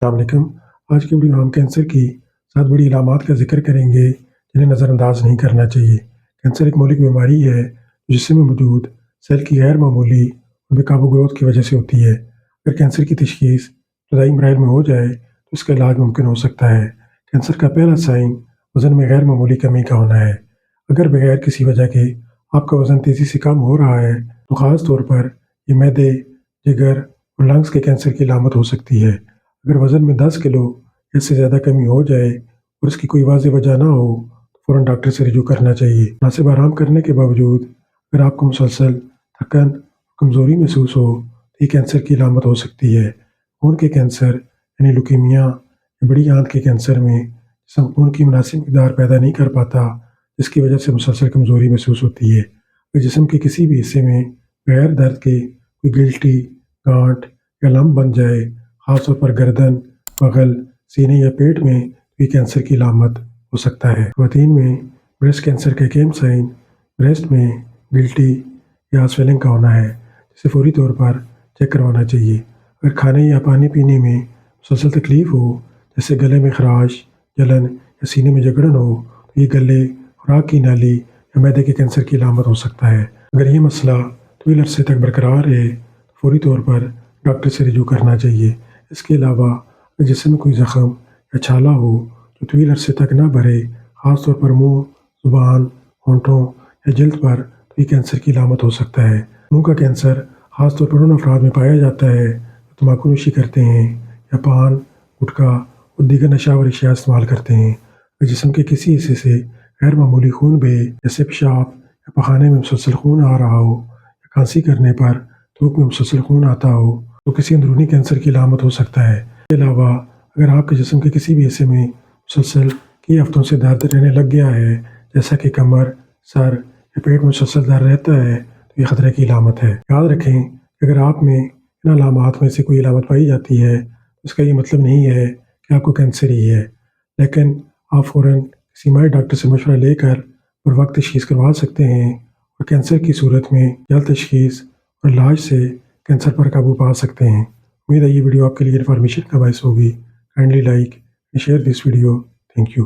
السلام علیکم۔ آج کی ویڈیو میں ہم کینسر کی 7 بڑی علامات کا ذکر کریں گے جنہیں نظر انداز نہیں کرنا چاہیے۔ کینسر ایک مہلک بیماری ہے جو جسم میں موجود سیل کی غیر معمولی اور بے قابو گروتھ کی وجہ سے ہوتی ہے۔ اگر کینسر کی تشخیص ابتدائی مراحل میں ہو جائے تو اس کا علاج ممکن ہو سکتا ہے۔ کینسر کا پہلا سائن وزن میں غیر معمولی کمی کا ہونا ہے۔ اگر بغیر کسی وجہ کے آپ کا وزن تیزی سے کم ہو رہا ہے تو خاص طور پر یہ معدے، جگر اور لنگز کے کینسر کی علامت ہو سکتی ہے۔ اگر وزن میں 10 کلو یا اس سے زیادہ کمی ہو جائے اور اس کی کوئی واضح وجہ نہ ہو تو فوراً ڈاکٹر سے رجوع کرنا چاہیے۔ مناسب آرام کرنے کے باوجود اگر آپ کو مسلسل تھکن اور کمزوری محسوس ہو تو یہ کینسر کی علامت ہو سکتی ہے۔ خون کے کینسر یعنی لیوکیمیا یا بڑی آنت کے کینسر میں جسم خون کی مناسب مقدار پیدا نہیں کر پاتا، جس کی وجہ سے مسلسل کمزوری محسوس ہوتی ہے۔ اگر جسم کے کسی بھی حصے میں بغیر درد کے کوئی گلٹی، گانٹ یا لمپ بن جائے، خاص طور پر گردن، بغل، سینے یا پیٹ میں، تو یہ کینسر کی علامت ہو سکتا ہے۔ خواتین میں بریسٹ کینسر کا ایک اہم سائن بریسٹ میں گلٹی یا سویلنگ کا ہونا ہے، جسے فوری طور پر چیک کروانا چاہیے۔ اگر کھانے یا پانی پینے میں مسلسل تکلیف ہو، جیسے گلے میں خراش، جلن یا سینے میں جکڑن ہو، تو یہ گلے، خوراک کی نالی یا معدے کے کینسر کی علامت ہو سکتا ہے۔ اگر یہ مسئلہ طویل عرصے تک برقرار ہے تو فوری طور پر ڈاکٹر سے رجوع کرنا چاہیے۔ اس کے علاوہ اگر جسم میں کوئی زخم یا چھالا ہو جو طویل عرصے تک نہ بھرے، خاص طور پر منہ، زبان، ہونٹوں یا جلد پر، تو یہ کینسر کی علامت ہو سکتا ہے۔ منہ کا کینسر خاص طور پر ان افراد میں پایا جاتا ہے جو تمباکو نوشی کرتے ہیں یا پان، گٹکا اور دیگر نشہ آور اشیاء استعمال کرتے ہیں۔ اگر جسم کے کسی حصے سے غیر معمولی خون بہے، جیسے پیشاب یا پخانے میں مسلسل خون آ رہا ہو یا کھانسی کرنے پر تھوک میں مسلسل خون آتا ہو، تو کسی اندرونی کینسر کی علامت ہو سکتا ہے۔ اس کے علاوہ اگر آپ کے جسم کے کسی بھی حصے میں مسلسل کئی ہفتوں سے درد رہنے لگ گیا ہے، جیسا کہ کمر، سر یا پیٹ میں مسلسل درد رہتا ہے، تو یہ خطرے کی علامت ہے۔ یاد رکھیں کہ اگر آپ میں ان علامات میں سے کوئی علامت پائی جاتی ہے تو اس کا یہ مطلب نہیں ہے کہ آپ کو کینسر ہی ہے، لیکن آپ فوراً کسی ماہر ڈاکٹر سے مشورہ لے کر اور وقت تشخیص کروا سکتے ہیں اور کینسر کی صورت میں جلد تشخیص اور علاج سے کینسر پر قابو پا سکتے ہیں۔ امید ہے یہ ویڈیو آپ کے لیے انفارمیشن کا باعث ہوگی۔ Kindly like and share this video. Thank you.